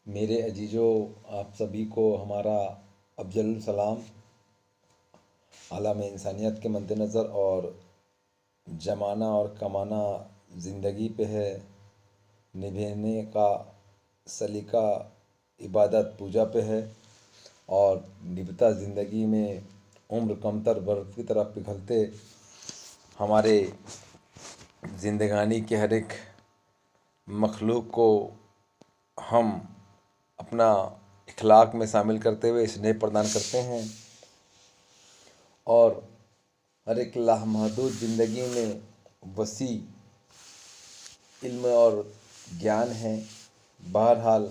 मेरे अजीज़ों, आप सभी को हमारा अफ़ज़ल सलाम। आलम इंसानियत के मद्देनज़र और जमाना और कमाना ज़िंदगी पे है, निभाने का सलीका इबादत पूजा पे है। और निभता ज़िंदगी में उम्र कमतर बर्फ़ की तरह पिघलते हमारे ज़िंदगानी के हर एक मखलूक को हम अपना इखलाक में शामिल करते हुए स्नेह प्रदान करते हैं। और हर एक लामहदूद ज़िंदगी में वसी इल्म और ज्ञान है। बहरहाल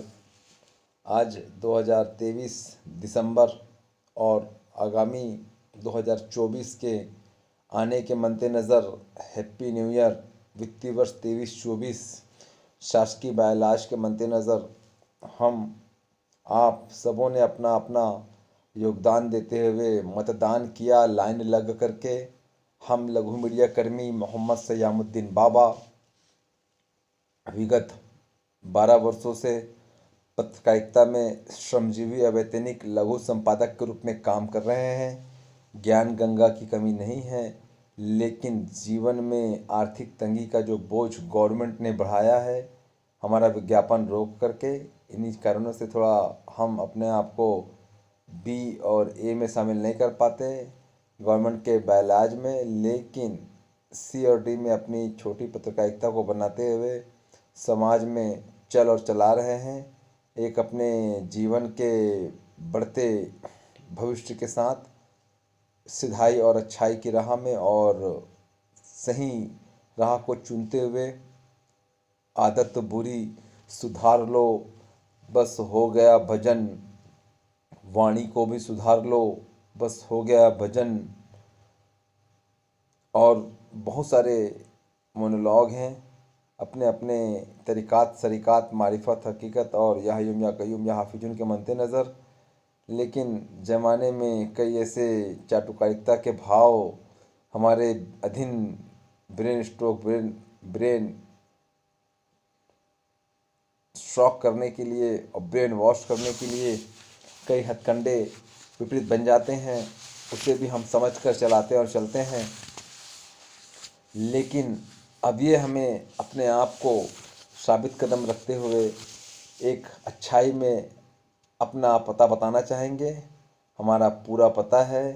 आज 2023 दिसंबर और आगामी 2024 के आने के मद्देनज़र हैप्पी न्यू ईयर वित्तीय वर्ष 23-24 शासकीय बायलाश के मद्देनज़र हम आप सबों ने अपना अपना योगदान देते हुए मतदान किया लाइन लग करके। हम लघु मीडिया कर्मी मोहम्मद सयामुद्दीन बाबा विगत 12 वर्षों से पत्रकारिता में श्रमजीवी अवैतनिक लघु संपादक के रूप में काम कर रहे हैं। ज्ञान गंगा की कमी नहीं है, लेकिन जीवन में आर्थिक तंगी का जो बोझ गवर्नमेंट ने बढ़ाया है, हमारा विज्ञापन रोक करके इन्हीं कारणों से थोड़ा हम अपने आप को बी और ए में शामिल नहीं कर पाते गवर्नमेंट के बैलाज में, लेकिन सी और डी में अपनी छोटी पत्रकारिता को बनाते हुए समाज में चल और चला रहे हैं, एक अपने जीवन के बढ़ते भविष्य के साथ सिधाई और अच्छाई की राह में और सही राह को चुनते हुए। आदत तो बुरी सुधार लो, बस हो गया भजन, वाणी को भी सुधार लो, बस हो गया भजन। और बहुत सारे मोनोलॉग हैं अपने अपने तरीक़ात सरीक़ात मारिफत हकीकत और या हय्युम या क़य्यूम या हाफिजुन के मद्देनज़र। लेकिन ज़माने में कई ऐसे चाटुकारिता के भाव हमारे अधीन ब्रेन स्ट्रोक ब्रेन स्ट्रोक करने के लिए और ब्रेन वॉश करने के लिए कई हथकंडे विपरीत बन जाते हैं, उसे भी हम समझ कर चलाते और चलते हैं। लेकिन अब ये हमें अपने आप को साबित कदम रखते हुए एक अच्छाई में अपना पता बताना चाहेंगे। हमारा पूरा पता है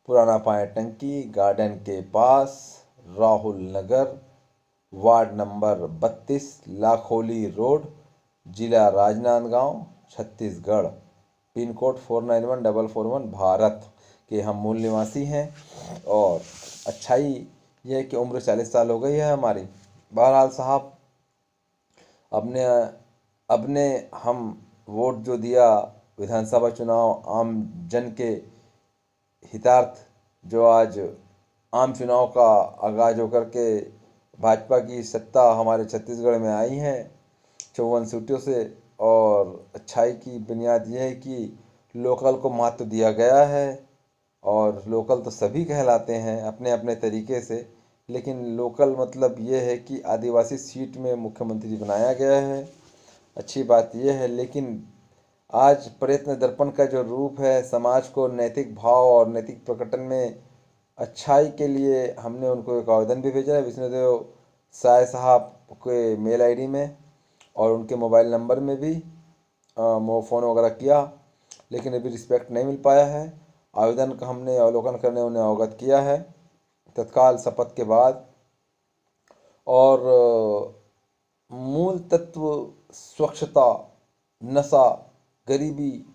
पुराना पाया टंकी गार्डन के पास, राहुल नगर, वार्ड नंबर 32, लाखोली रोड, जिला राजनांदगांव, छत्तीसगढ़। पिन कोड 491441, भारत के हम मूल निवासी हैं। और अच्छाई यह है कि उम्र 40 साल हो गई है हमारी। बहरहाल साहब, अपने अपने हम वोट जो दिया विधानसभा चुनाव आम जन के हितार्थ, जो आज आम चुनाव का आगाज होकर के भाजपा की सत्ता हमारे छत्तीसगढ़ में आई है 54 सीटों से। और अच्छाई की बुनियाद यह है कि लोकल को महत्व दिया गया है। और लोकल तो सभी कहलाते हैं अपने अपने तरीके से, लेकिन लोकल मतलब ये है कि आदिवासी सीट में मुख्यमंत्री बनाया गया है, अच्छी बात यह है। लेकिन आज प्रयत्न दर्पण का जो रूप है, समाज को नैतिक भाव और नैतिक प्रकटन में अच्छाई के लिए हमने उनको एक आवेदन भी भेजा है विष्णुदेव साय साहब के मेल आईडी में और उनके मोबाइल नंबर में भी फ़ोन वगैरह किया, लेकिन अभी रिस्पेक्ट नहीं मिल पाया है। आवेदन का हमने अवलोकन करने उन्हें अवगत किया है तत्काल शपथ के बाद। और मूल तत्व स्वच्छता, नशा, गरीबी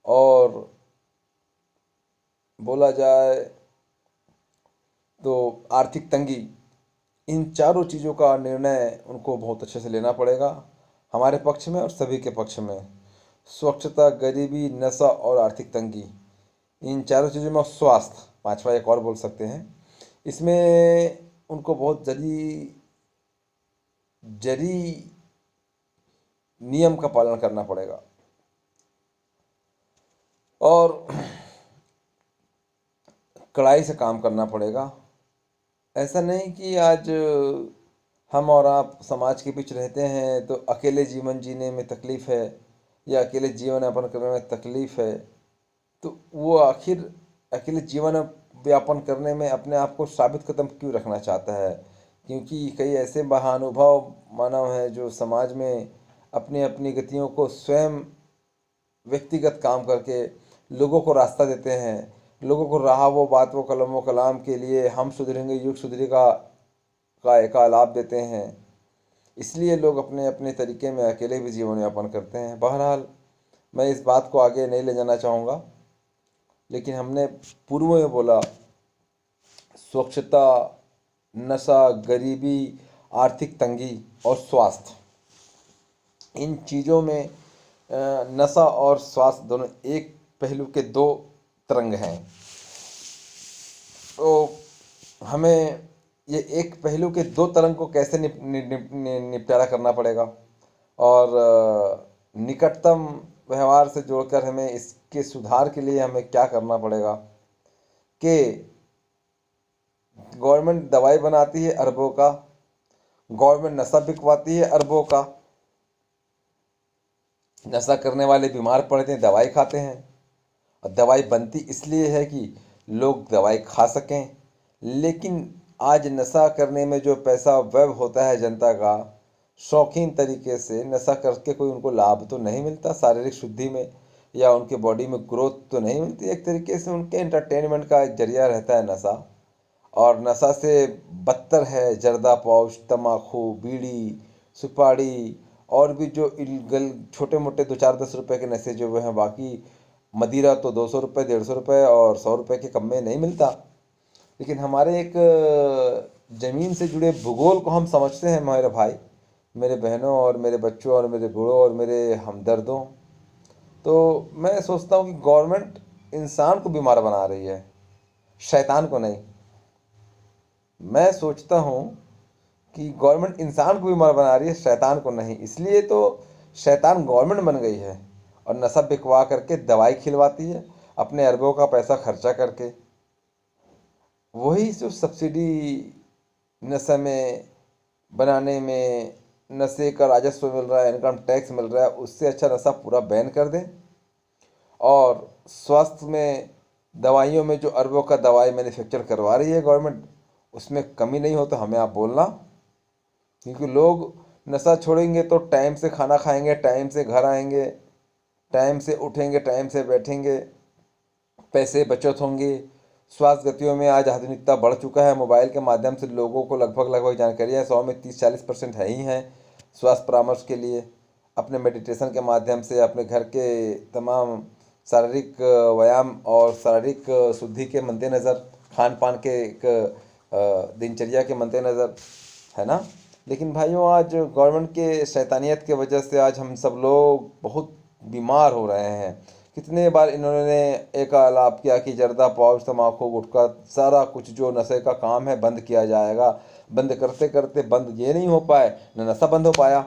और बोला जाए तो आर्थिक तंगी, इन चारों चीज़ों का निर्णय उनको बहुत अच्छे से लेना पड़ेगा हमारे पक्ष में और सभी के पक्ष में। स्वच्छता, गरीबी, नशा और आर्थिक तंगी, इन चारों चीज़ों में स्वास्थ्य पांचवा एक और बोल सकते हैं, इसमें उनको बहुत जरी नियम का पालन करना पड़ेगा। और कड़ाई से काम करना पड़ेगा। ऐसा नहीं कि आज हम और आप समाज के बीच रहते हैं तो अकेले जीवन जीने में तकलीफ़ है या अकेले जीवन यापन करने में तकलीफ़ है, तो वो आखिर अकेले जीवन यापन करने में अपने आप को साबित कदम क्यों रखना चाहता है? क्योंकि कई ऐसे महानुभाव मानव हैं जो समाज में अपनी अपनी गतियों को स्वयं व्यक्तिगत काम करके लोगों को रास्ता देते हैं, लोगों को राह वो बात वो कलम व कलाम के लिए हम सुधरेंगे युग सुधरेगा का एक लाभ देते हैं। इसलिए लोग अपने अपने तरीके में अकेले भी जीवन यापन करते हैं। बहरहाल मैं इस बात को आगे नहीं ले जाना चाहूँगा, लेकिन हमने पूर्व में बोला स्वच्छता, नशा, गरीबी, आर्थिक तंगी और स्वास्थ्य, इन चीज़ों में नशा और स्वास्थ्य दोनों एक पहलू के दो तरंग हैं। तो हमें ये एक पहलू के दो तरंग को कैसे निपटारा करना पड़ेगा और निकटतम व्यवहार से जोड़कर हमें इसके सुधार के लिए हमें क्या करना पड़ेगा कि गवर्नमेंट दवाई बनाती है अरबों का, गवर्नमेंट नशा बिकवाती है अरबों का, नशा करने वाले बीमार पड़ते हैं, दवाई खाते हैं, और दवाई बनती इसलिए है कि लोग दवाई खा सकें। लेकिन आज नशा करने में जो पैसा व्यय होता है जनता का, शौकीन तरीके से नशा करके कोई उनको लाभ तो नहीं मिलता शारीरिक शुद्धि में या उनके बॉडी में ग्रोथ तो नहीं मिलती, एक तरीके से उनके एंटरटेनमेंट का एक जरिया रहता है नशा। और नशा से बदतर है जर्दा पाउच, तम्बाकू, बीड़ी, सुपारी और भी जो इलीगल छोटे मोटे 2-4-10 रुपए के नशे जो वो हैं, बाकी मदिरा तो 200 रुपये, 150 रुपये और 100 रुपये के कम में नहीं मिलता। लेकिन हमारे एक ज़मीन से जुड़े भूगोल को हम समझते हैं मेरे भाई, मेरे बहनों और मेरे बच्चों और मेरे बूढ़ों और मेरे हमदर्दों। तो मैं सोचता हूँ कि गवर्नमेंट इंसान को बीमार बना रही है, शैतान को नहीं। मैं सोचता हूँ कि गवर्नमेंट इंसान को बीमार बना रही है, शैतान को नहीं। इसलिए तो शैतान गवर्नमेंट बन गई है और नशा बिकवा करके दवाई खिलवाती है अपने अरबों का पैसा खर्चा करके। वही जो सब्सिडी नशे में बनाने में, नशे का राजस्व मिल रहा है, इनकम टैक्स मिल रहा है, उससे अच्छा नशा पूरा बैन कर दें। और स्वास्थ्य में दवाइयों में जो अरबों का दवाई मैन्युफैक्चर करवा रही है गवर्नमेंट, उसमें कमी नहीं हो तो हमें आप बोलना। क्योंकि लोग नशा छोड़ेंगे तो टाइम से खाना खाएंगे, टाइम से घर आएंगे, टाइम से उठेंगे, टाइम से बैठेंगे, पैसे बचत होंगे। स्वास्थ्य गतियों में आज आधुनिकता बढ़ चुका है, मोबाइल के माध्यम से लोगों को लगभग जानकारियाँ 100 में 30-40% है ही हैं स्वास्थ्य परामर्श के लिए। अपने मेडिटेशन के माध्यम से अपने घर के तमाम शारीरिक व्यायाम और शारीरिक शुद्धि के मद्देनज़र, खान पान के एक दिनचर्या के मद्देनज़र, है ना। लेकिन भाइयों आज गवर्नमेंट के शैतानियत के वजह से आज हम सब लोग बहुत बीमार हो रहे हैं। कितने बार इन्होंने एक आलाप किया कि जर्दा पाउच, तम्बाकू, गुटखा, सारा कुछ जो नशे का काम है बंद किया जाएगा। बंद करते करते बंद ये नहीं हो पाए, न नशा बंद हो पाया,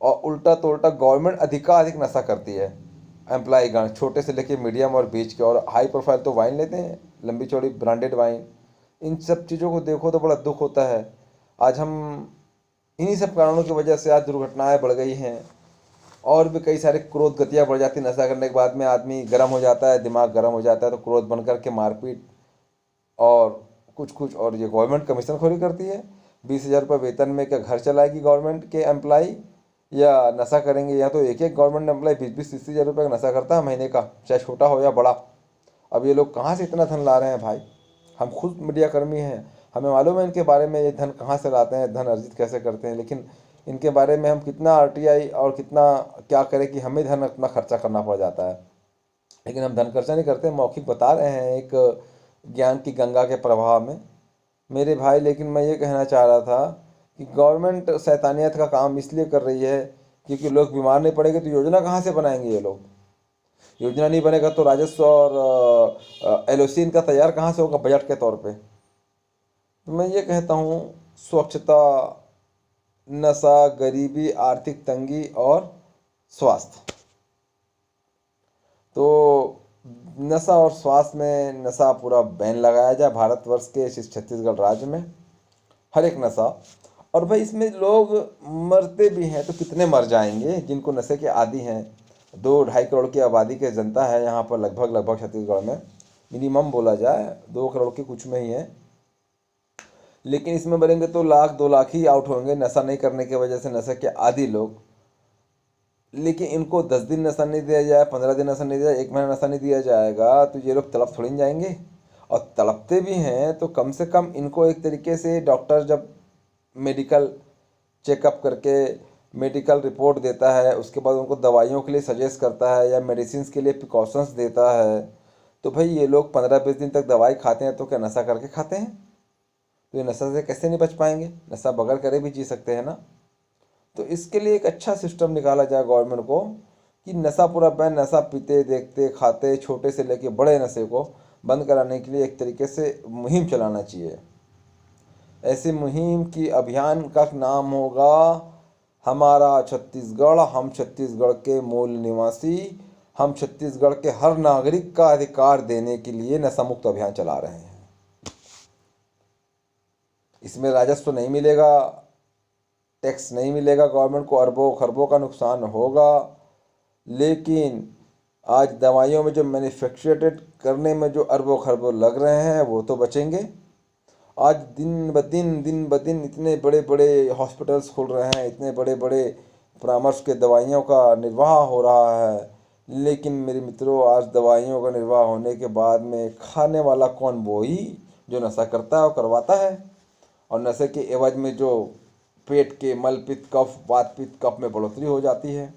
और उल्टा तो उल्टा गवर्नमेंट अधिक नशा करती है। एम्प्लॉय गण छोटे से लेके मीडियम और बीच के और हाई प्रोफाइल तो वाइन लेते हैं, लंबी चौड़ी ब्रांडेड वाइन। इन सब चीज़ों को देखो तो बड़ा दुख होता है। आज हम इन्हीं सब कारणों की वजह से आज दुर्घटनाएं बढ़ गई हैं और भी कई सारे क्रोध गतियाँ बढ़ जाती हैं। नशा करने के बाद में आदमी गर्म हो जाता है, दिमाग गर्म हो जाता है, तो क्रोध बन करके मारपीट और कुछ और ये गवर्नमेंट कमीशन खोरी करती है। 20,000 रुपये वेतन में क्या घर चलाएगी गवर्नमेंट के एम्प्लाई, या नशा करेंगे? या तो एक गवर्नमेंट एम्प्लॉय 20-30 हज़ार रुपये का नशा करता है महीने का, चाहे छोटा हो या बड़ा। अब ये लोग कहाँ से इतना धन ला रहे हैं भाई? हम खुद मीडिया कर्मी हैं, हमें मालूम है इनके बारे में, ये धन कहाँ से लाते हैं, धन अर्जित कैसे करते हैं। लेकिन इनके बारे में हम कितना आरटीआई और कितना क्या करें कि हमें धन अपना खर्चा करना पड़ जाता है। लेकिन हम धन खर्चा नहीं करते, मौखिक बता रहे हैं एक ज्ञान की गंगा के प्रवाह में मेरे भाई। लेकिन मैं ये कहना चाह रहा था कि गवर्नमेंट शैतानियत का काम इसलिए कर रही है क्योंकि लोग बीमार नहीं पड़ेंगे तो योजना कहाँ से बनाएंगे ये लोग? योजना नहीं बनेगा तो राजस्व और एलओसी इनका तैयार कहाँ से होगा बजट के तौर पे? तो मैं ये कहता हूँ स्वच्छता, नशा, गरीबी, आर्थिक तंगी और स्वास्थ्य। तो नशा और स्वास्थ्य में नशा पूरा बैन लगाया जाए भारतवर्ष के इस छत्तीसगढ़ राज्य में। हर एक नशा, और भाई इसमें लोग मरते भी हैं तो कितने मर जाएंगे जिनको नशे के आदी हैं। 2-2.5 करोड़ की आबादी की जनता है यहाँ पर, लगभग छत्तीसगढ़ में मिनिमम बोला जाए 2 करोड़ की कुछ में ही है। लेकिन इसमें मरेंगे तो 1-2 लाख ही आउट होंगे नशा नहीं करने की वजह से, नशे के आदी लोग। लेकिन इनको 10 दिन नशा नहीं दिया जाए, 15 दिन नशा नहीं दिया जाए, 1 महीना नशा नहीं दिया जाएगा तो ये लोग तड़प थोड़ी न जाएंगे। और तड़पते भी हैं तो कम से कम इनको एक तरीके से डॉक्टर जब मेडिकल चेकअप करके मेडिकल रिपोर्ट देता है, उसके बाद उनको दवाइयों के लिए सजेस्ट करता है या मेडिसिन के लिए प्रिकॉशंस देता है, तो भाई ये लोग 15-20 दिन तक दवाई खाते हैं तो क्या नशा करके खाते हैं? तो ये नशा से कैसे नहीं बच पाएंगे? नशा बगैर करे भी जी सकते हैं ना। तो इसके लिए एक अच्छा सिस्टम निकाला जाए गवर्नमेंट को कि नशा पूरा बैन, नशा पीते देखते खाते छोटे से लेके बड़े नशे को बंद कराने के लिए एक तरीके से मुहिम चलाना चाहिए। ऐसी मुहिम की अभियान का नाम होगा हमारा छत्तीसगढ़, हम छत्तीसगढ़ के मूल निवासी, हम छत्तीसगढ़ के हर नागरिक का अधिकार देने के लिए नशा मुक्त अभियान चला रहे हैं। इसमें राजस्व नहीं मिलेगा, टैक्स नहीं मिलेगा, गवर्नमेंट को अरबों खरबों का नुकसान होगा। लेकिन आज दवाइयों में जो मैन्युफैक्चरेटेड करने में जो अरबों खरबों लग रहे हैं वो तो बचेंगे। आज दिन ब दिन इतने बड़े बड़े हॉस्पिटल्स खुल रहे हैं, इतने बड़े बड़े परामर्श के दवाइयों का निर्वाह हो रहा है। लेकिन मेरे मित्रों, आज दवाइयों का निर्वाह होने के बाद में खाने वाला कौन? वो ही जो नशा करता है और करवाता है। और नशे के एवज में जो पेट के मल पित्त कफ वात पित्त कफ में बढ़ोतरी हो जाती है।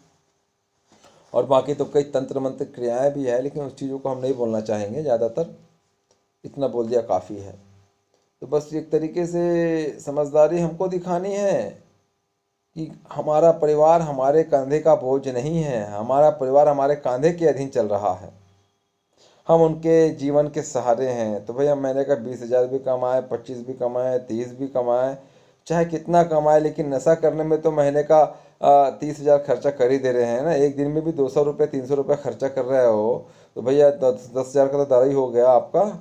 और बाकी तो कई तंत्र मंत्र क्रियाएं भी है, लेकिन उस चीज़ों को हम नहीं बोलना चाहेंगे ज़्यादातर, इतना बोल दिया काफ़ी है। तो बस एक तरीके से समझदारी हमको दिखानी है कि हमारा परिवार हमारे कंधे का बोझ नहीं है, हमारा परिवार हमारे कंधे के अधीन चल रहा है, हम उनके जीवन के सहारे हैं। तो भैया महीने का 20,000 भी कमाए, 25 भी कमाए, 30 भी कमाए, चाहे कितना कमाए, लेकिन नशा करने में तो महीने का 30,000 खर्चा कर ही दे रहे हैं ना। एक दिन में भी 200 रुपये 300 रुपये खर्चा कर रहे हो तो भैया 10,000 का तो दादा ही हो गया आपका।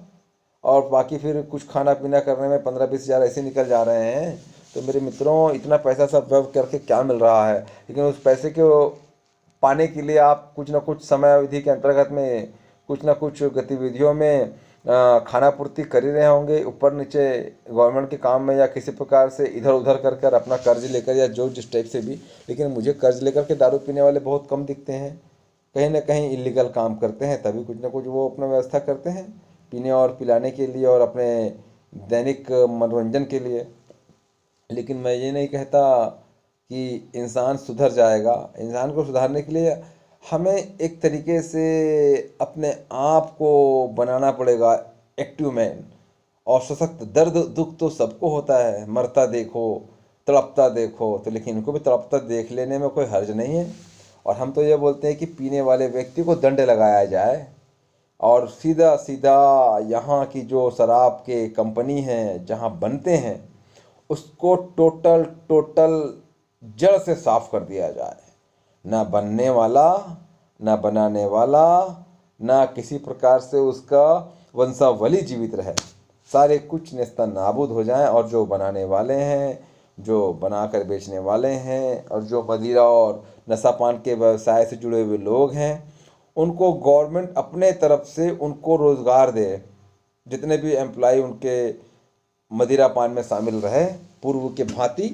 और बाकी फिर कुछ खाना पीना करने में 15-20 हज़ार ऐसे निकल जा रहे हैं। तो मेरे मित्रों, इतना पैसा सब व्यय करके क्या मिल रहा है? लेकिन उस पैसे को पाने के लिए आप कुछ ना कुछ समय अवधि के अंतर्गत में कुछ ना कुछ गतिविधियों में खाना पूर्ति कर ही रहे होंगे, ऊपर नीचे गवर्नमेंट के काम में या किसी प्रकार से इधर उधर कर कर अपना कर्ज लेकर या जो जिस टाइप से भी। लेकिन मुझे कर्ज लेकर के दारू पीने वाले बहुत कम दिखते हैं, कहीं ना कहीं इलीगल काम करते हैं, तभी कुछ ना कुछ वो अपना व्यवस्था करते हैं पीने और पिलाने के लिए और अपने दैनिक मनोरंजन के लिए। लेकिन मैं ये नहीं कहता कि इंसान सुधर जाएगा। इंसान को सुधारने के लिए हमें एक तरीके से अपने आप को बनाना पड़ेगा एक्टिव मैन और सशक्त। दर्द दुख तो सबको होता है, मरता देखो, तड़पता देखो, तो लेकिन इनको भी तड़पता देख लेने में कोई हर्ज नहीं है। और हम तो ये बोलते हैं कि पीने वाले व्यक्ति को दंड लगाया जाए और सीधा सीधा यहाँ की जो शराब के कंपनी हैं जहाँ बनते हैं उसको टोटल टोटल जड़ से साफ कर दिया जाए। ना बनने वाला, ना बनाने वाला, ना किसी प्रकार से उसका वंशावली जीवित रहे, सारे कुछ नेस्ता नाबूद हो जाएं। और जो बनाने वाले हैं, जो बनाकर बेचने वाले हैं और जो मदिरा और नशापान के व्यवसाय से जुड़े हुए लोग हैं, उनको गवर्नमेंट अपने तरफ से उनको रोज़गार दे। जितने भी एम्प्लॉय उनके मदिरा पान में शामिल रहे, पूर्व के भांति,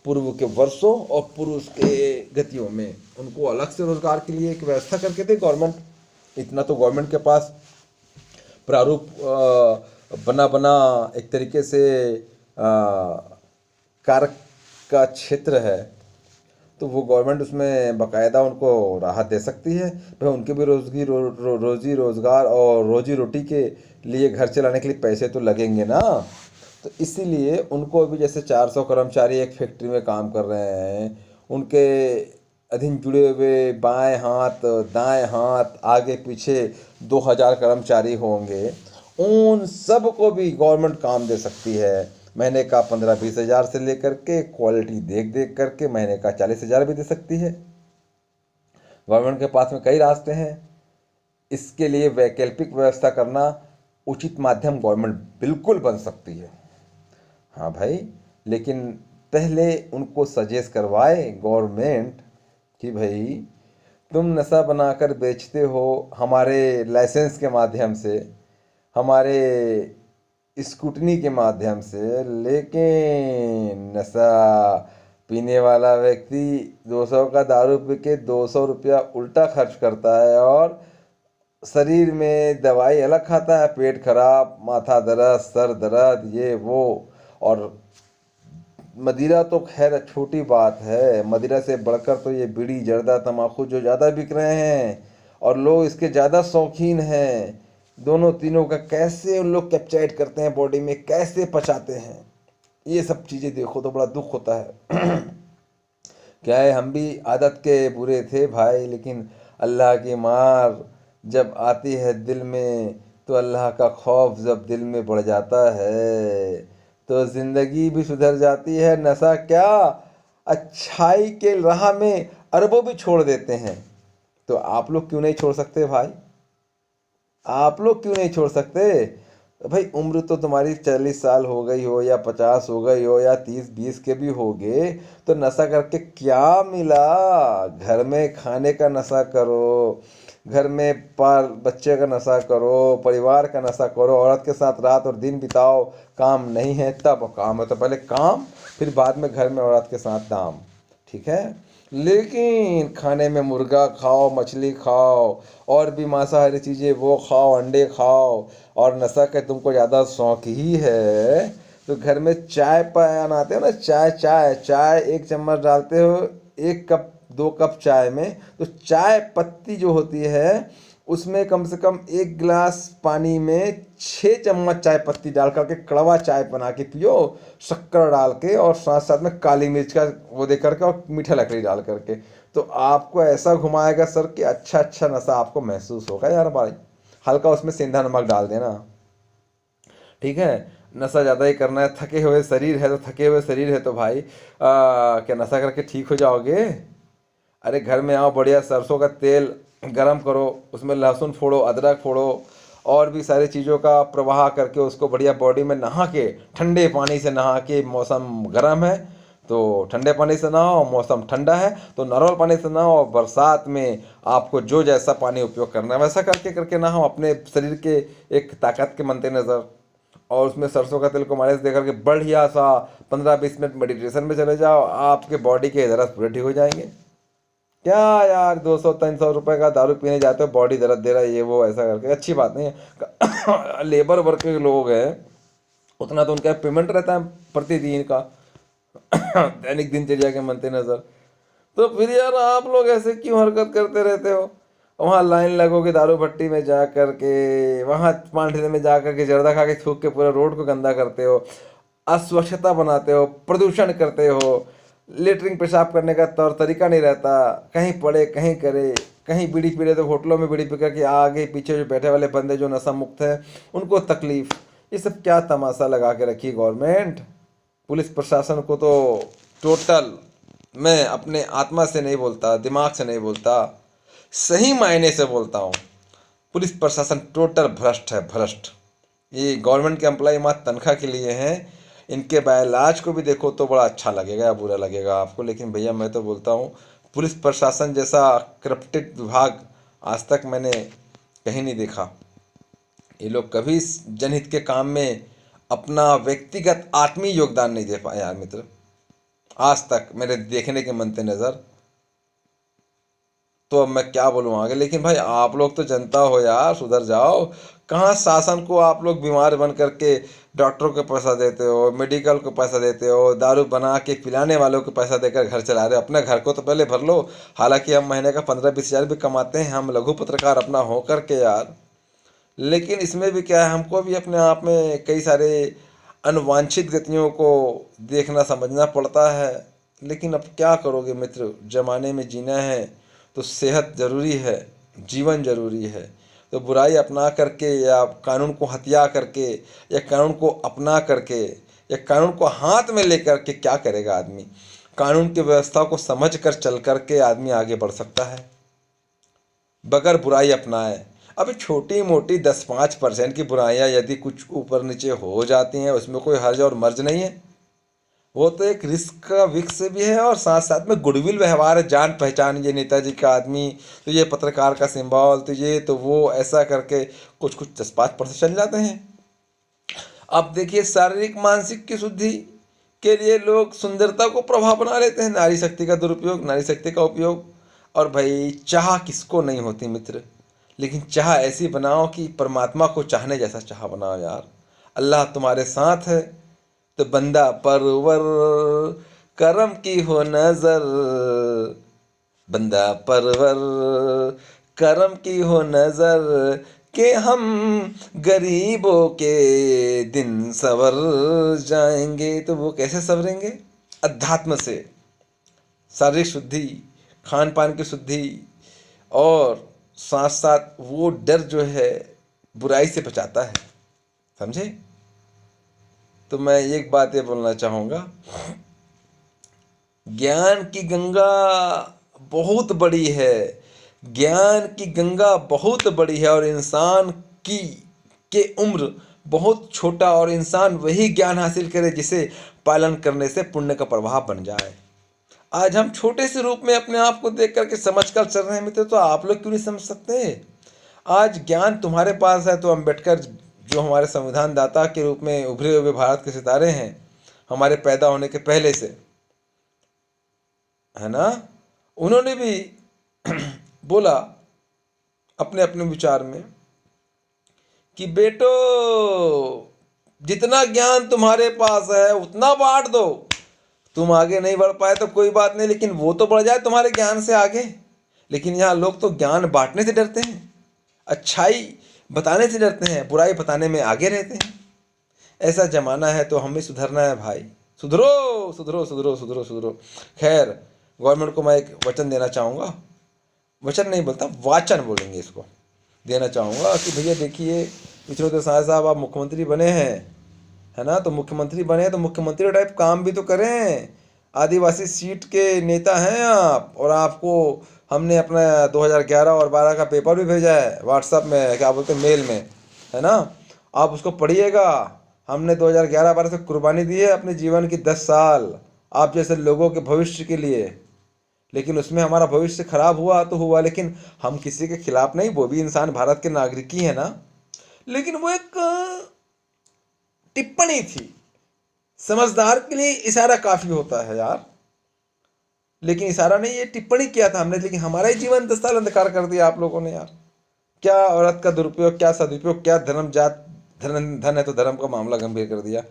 पूर्व के वर्षों और पूर्व के गतियों में उनको अलग से रोजगार के लिए एक व्यवस्था करके दे गवर्नमेंट। इतना तो गवर्नमेंट के पास प्रारूप बना बना एक तरीके से कार्य का क्षेत्र है, तो वो गवर्नमेंट उसमें बाकायदा उनको राहत दे सकती है। भाई उनके भी रोजी रोजगार और रोजी रोटी के लिए घर चलाने के लिए पैसे तो लगेंगे ना। तो इसीलिए उनको भी जैसे 400 कर्मचारी एक फैक्ट्री में काम कर रहे हैं, उनके अधीन जुड़े हुए बाएं हाथ दाएं हाथ आगे पीछे 2,000 कर्मचारी होंगे, उन सब को भी गवर्नमेंट काम दे सकती है। महीने का 15-20 हज़ार से लेकर के क्वालिटी देख देख करके महीने का 40,000 भी दे सकती है। गवर्नमेंट के पास में कई रास्ते हैं। इसके लिए वैकल्पिक व्यवस्था करना उचित माध्यम गवर्नमेंट बिल्कुल बन सकती है। हाँ भाई, लेकिन पहले उनको सजेस्ट करवाए गवर्नमेंट कि भाई तुम नशा बनाकर बेचते हो हमारे लाइसेंस के माध्यम से, हमारे स्क्रूटनी के माध्यम से, लेकिन नशा पीने वाला व्यक्ति 200 का दारू पी के 200 रुपया उल्टा खर्च करता है और शरीर में दवाई अलग खाता है, पेट खराब, माथा दर्द, सर दर्द, ये वो। और मदिरा तो खैर छोटी बात है, मदिरा से बढ़कर तो ये बीड़ी जर्दा तम्बाकू जो ज़्यादा बिक रहे हैं और लोग इसके ज़्यादा शौकीन हैं। दोनों तीनों का कैसे उन लोग कैप्चर करते हैं बॉडी में, कैसे पचाते हैं, ये सब चीज़ें देखो तो बड़ा दुख होता है। क्या है, हम भी आदत के बुरे थे भाई, लेकिन अल्लाह की मार जब आती है दिल में, तो अल्लाह का खौफ जब दिल में बढ़ जाता है तो ज़िंदगी भी सुधर जाती है। नशा क्या, अच्छाई के राह में अरबों भी छोड़ देते हैं। तो आप लोग क्यों नहीं छोड़ सकते भाई, आप लोग क्यों नहीं छोड़ सकते भाई? उम्र तो तुम्हारी 40 साल हो गई हो या 50 हो गई हो या 30-20 के भी हो गए, तो नशा करके क्या मिला? घर में खाने का नशा करो, घर में पाल बच्चे का नशा करो, परिवार का नशा करो, औरत के साथ रात और दिन बिताओ। काम नहीं है तब, काम है तो पहले काम, फिर बाद में घर में औरत के साथ दाम, ठीक है? लेकिन खाने में मुर्गा खाओ, मछली खाओ, और भी मांसाहारी चीज़ें वो खाओ, अंडे खाओ, और नशा का तुमको ज़्यादा शौक ही है तो घर में चाय बनाते हो ना, चाय चाय चाय 1 चम्मच डालते हो 1 कप 2 कप चाय में, तो चाय पत्ती जो होती है उसमें कम से कम 1 गिलास पानी में 6 चम्मच चाय पत्ती डाल करके कड़वा चाय बना के पियो, शक्कर डाल के, और साथ साथ में काली मिर्च का वो दे करके और मीठा लकड़ी डाल करके, तो आपको ऐसा घुमाएगा सर कि अच्छा अच्छा नशा आपको महसूस होगा यार भाई। हल्का उसमें सेंधा नमक डाल देना, ठीक है? नशा ज़्यादा ही करना है, थके हुए शरीर है तो थके हुए शरीर है तो भाई क्या नशा करके ठीक हो जाओगे? अरे घर में आओ, बढ़िया सरसों का तेल गरम करो, उसमें लहसुन फोड़ो, अदरक फोड़ो, और भी सारी चीज़ों का प्रवाह करके उसको बढ़िया बॉडी में नहा के, ठंडे पानी से नहा के, मौसम गर्म है तो ठंडे पानी से नहाओ, मौसम ठंडा है तो नॉर्मल पानी से नहाओ, बरसात में आपको जो जैसा पानी उपयोग करना है वैसा करके करके नहाओ, अपने शरीर के एक ताकत के मद्देनज़र। और उसमें सरसों का तेल को मालिश दे करके बढ़िया सा 15-20 मिनट मेडिटेशन में चले जाओ, आपके बॉडी के दर्द पूरे ठीक हो जाएंगे। क्या यार 200-300 रुपए का दारू पीने जाते हो, बॉडी दर्द दे रहा है, ये वो ऐसा करके अच्छी बात नहीं है। लेबर वर्क के लोग हैं, उतना तो उनका पेमेंट रहता है प्रतिदिन का, दैनिक दिनचर्या के मद्देनजर। तो फिर यार आप लोग ऐसे क्यों हरकत करते रहते हो? वहाँ लाइन लगोगे दारू भट्टी में जा करके, वहाँ पान ठेले में जा करके जर्दा खा के थूक के पूरा रोड को गंदा करते हो, अस्वच्छता बनाते हो, प्रदूषण करते हो, लेटरिन पेशाब करने का तौर तरीका नहीं रहता, कहीं पड़े कहीं करे, कहीं बीड़ी पी रहे तो होटलों में बीड़ी पी करके आगे पीछे जो बैठे वाले बंदे जो नशा मुक्त है उनको तकलीफ। ये सब क्या तमाशा लगा के रखी गवर्नमेंट? पुलिस प्रशासन को तो टोटल, मैं अपने आत्मा से नहीं बोलता, दिमाग से नहीं बोलता, सही मायने से बोलता हूँ, पुलिस प्रशासन टोटल भ्रष्ट है, भ्रष्ट। ये गवर्नमेंट के एम्प्लॉय मात्र तनख्वाह के लिए हैं। इनके बायलाज को भी देखो तो बड़ा अच्छा लगेगा या बुरा लगेगा आपको, लेकिन भैया मैं तो बोलता हूँ पुलिस प्रशासन जैसा करप्टेड विभाग आज तक मैंने कहीं नहीं देखा। ये लोग कभी जनहित के काम में अपना व्यक्तिगत आत्मीय योगदान नहीं दे पाए यार मित्र, आज तक मेरे देखने के मद्देनज़र। तो अब मैं क्या बोलूँ आगे, लेकिन भाई आप लोग तो जनता हो यार, सुधर जाओ। कहाँ शासन को आप लोग बीमार बन करके डॉक्टरों को पैसा देते हो, मेडिकल को पैसा देते हो, दारू बना के पिलाने वालों को पैसा देकर घर चला रहे हो, अपने घर को तो पहले भर लो। हालांकि हम महीने का 15-20 हज़ार भी कमाते हैं, हम लघु पत्रकार अपना हो करके यार, लेकिन इसमें भी क्या है, हमको भी अपने आप में कई सारे अनवांछित गतियों को देखना समझना पड़ता है। लेकिन अब क्या करोगे मित्र, जमाने में जीना है तो सेहत ज़रूरी है, जीवन ज़रूरी है। तो बुराई अपना करके या कानून को हथिया करके या कानून को अपना करके या कानून को हाथ में लेकर के क्या करेगा आदमी? कानून की व्यवस्था को समझ कर चल करके आदमी आगे बढ़ सकता है, बगैर बुराई अपनाए। अब छोटी मोटी 10-5% की बुराइयां यदि कुछ ऊपर नीचे हो जाती हैं उसमें कोई हर्ज और मर्ज नहीं है। वो तो एक रिस्क का विक्स भी है और साथ साथ में गुडविल व्यवहार है, जान पहचान, ये नेताजी का आदमी, तो ये पत्रकार का सिंबल, तो ये तो वो, ऐसा करके कुछ कुछ 10-5% चल जाते हैं। अब देखिए, शारीरिक मानसिक की शुद्धि के लिए लोग सुंदरता को प्रभाव बना लेते हैं, नारी शक्ति का दुरुपयोग, नारी शक्ति का उपयोग। और भाई, चाह किसको नहीं होती मित्र, लेकिन चाह ऐसी बनाओ कि परमात्मा को चाहने जैसा चाह बनाओ यार। अल्लाह तुम्हारे साथ है तो बंदा परवर करम की हो नजर, बंदा परवर करम की हो नजर, कि हम गरीबों के दिन सवर जाएंगे। तो वो कैसे सवरेंगे? अध्यात्म से, शारीरिक शुद्धि, खान पान की शुद्धि, और साथ साथ वो डर जो है बुराई से बचाता है, समझे? तो मैं एक बात ये बोलना चाहूँगा, ज्ञान की गंगा बहुत बड़ी है, ज्ञान की गंगा बहुत बड़ी है, और इंसान की के उम्र बहुत छोटा, और इंसान वही ज्ञान हासिल करे जिसे पालन करने से पुण्य का प्रभाव बन जाए। आज हम छोटे से रूप में अपने आप को देख करके समझ कर चल रहे हैं मित्र, तो आप लोग क्यों नहीं समझ सकते? आज ज्ञान तुम्हारे पास है तो अम्बेडकर, जो हमारे संविधान दाता के रूप में उभरे हुए भारत के सितारे हैं, हमारे पैदा होने के पहले से, है ना, उन्होंने भी बोला अपने अपने विचार में कि बेटो, जितना ज्ञान तुम्हारे पास है उतना बांट दो। तुम आगे नहीं बढ़ पाए तो कोई बात नहीं, लेकिन वो तो बढ़ जाए तुम्हारे ज्ञान से आगे। लेकिन यहाँ लोग तो ज्ञान बांटने से डरते हैं, अच्छाई बताने से डरते हैं, बुराई बताने में आगे रहते हैं। ऐसा जमाना है तो हमें सुधरना है भाई, सुधरो सुधरो सुधरो सुधरो सुधरो। खैर, गवर्नमेंट को मैं एक वचन देना चाहूँगा, वचन नहीं बोलता, वाचन बोलेंगे इसको, देना चाहूँगा कि भैया देखिए, पिछले तो साहब आप मुख्यमंत्री बने हैं, है ना, तो मुख्यमंत्री बने तो मुख्यमंत्री टाइप काम भी तो करें। आदिवासी सीट के नेता हैं आप, और आपको हमने अपना 2011 और 12 का पेपर भी भेजा है व्हाट्सएप में, क्या बोलते हैं, मेल में, है ना, आप उसको पढ़िएगा। हमने 2011-12 से कुर्बानी दी है अपने जीवन की 10 साल आप जैसे लोगों के भविष्य के लिए। लेकिन उसमें हमारा भविष्य खराब हुआ तो हुआ, लेकिन हम किसी के खिलाफ नहीं, वो भी इंसान, भारत के नागरिक ही है ना। लेकिन वो एक टिप्पणी थी, समझदार के लिए इशारा काफी होता है यार। लेकिन इशारा नहीं, ये टिप्पणी किया था हमने, लेकिन हमारा ही जीवन 10 साल अंधकार कर दिया आप लोगों ने यार। क्या औरत का दुरुपयोग, क्या सदुपयोग, क्या धर्म जात, धन है तो धर्म का मामला गंभीर कर दिया।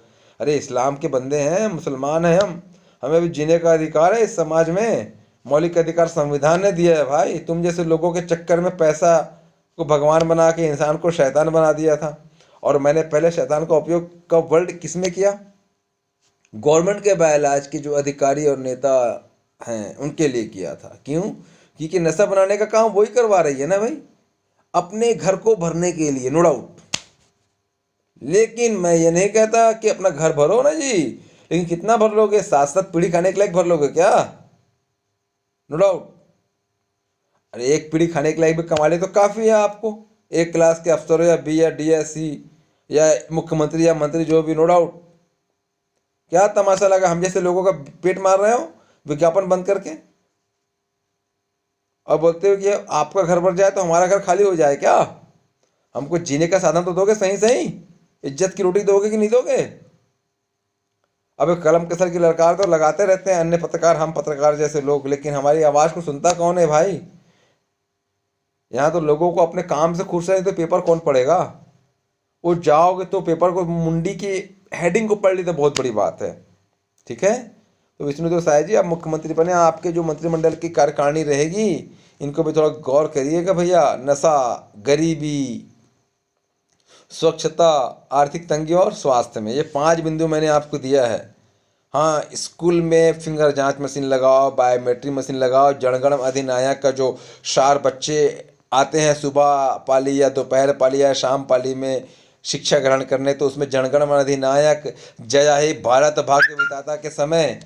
अरे इस्लाम के बंदे हैं, मुसलमान हैं हम, हमें भी जीने का अधिकार है इस समाज में, मौलिक अधिकार संविधान ने दिया है भाई। तुम जैसे लोगों के चक्कर में पैसा को भगवान बना के इंसान को शैतान बना दिया था। और मैंने पहले शैतान का उपयोग का वर्ड किस में किया? गवर्नमेंट के बायलाज के जो अधिकारी और नेता हैं उनके लिए किया था। क्यों? क्योंकि नशा बनाने का काम वही करवा रही है ना भाई, अपने घर को भरने के लिए, नो डाउट। लेकिन मैं ये नहीं कहता कि अपना घर भरो ना जी, लेकिन कितना भर लोगे? 7-7 पीढ़ी खाने के लायक भर लोगे क्या? No doubt. अरे एक पीढ़ी खाने के लायक भी कमा ले तो काफ़ी है आपको, एक क्लास के अफसर हो, या बी या डी या सी, या मुख्यमंत्री या मंत्री, जो भी, नो डाउट। क्या तमाशा लगा हम जैसे लोगों का पेट मार रहे हो विज्ञापन बंद करके, और बोलते हो कि आपका घर भर जाए तो हमारा घर खाली हो जाए क्या? हमको जीने का साधन तो दोगे, सही सही इज्जत की रोटी दोगे कि नहीं दोगे? अब कलम कसर की ललकार तो लगाते रहते हैं अन्य पत्रकार, हम पत्रकार जैसे लोग, लेकिन हमारी आवाज़ को सुनता कौन है भाई? यहाँ तो लोगों को अपने काम से खुश रहे तो पेपर कौन पढ़ेगा? वो जाओगे तो पेपर को, मुंडी की हेडिंग को पढ़ ली तो बहुत बड़ी बात है, ठीक है। तो विष्णुदेव साय जी, आप मुख्यमंत्री बने, आपके जो मंत्रिमंडल की कार्यकारिणी रहेगी इनको भी थोड़ा गौर करिएगा भैया। नशा, गरीबी, स्वच्छता, आर्थिक तंगी और स्वास्थ्य में, ये 5 बिंदु मैंने आपको दिया है। हाँ, स्कूल में फिंगर जांच मशीन लगाओ, बायोमेट्रिक मशीन लगाओ, जनगण अधिनायक का जो 4 बच्चे आते हैं सुबह पाली या दोपहर पाली या शाम पाली में शिक्षा ग्रहण करने, तो उसमें जनगण अधिनायक, जय हे भारत भाग्य विधाता के समय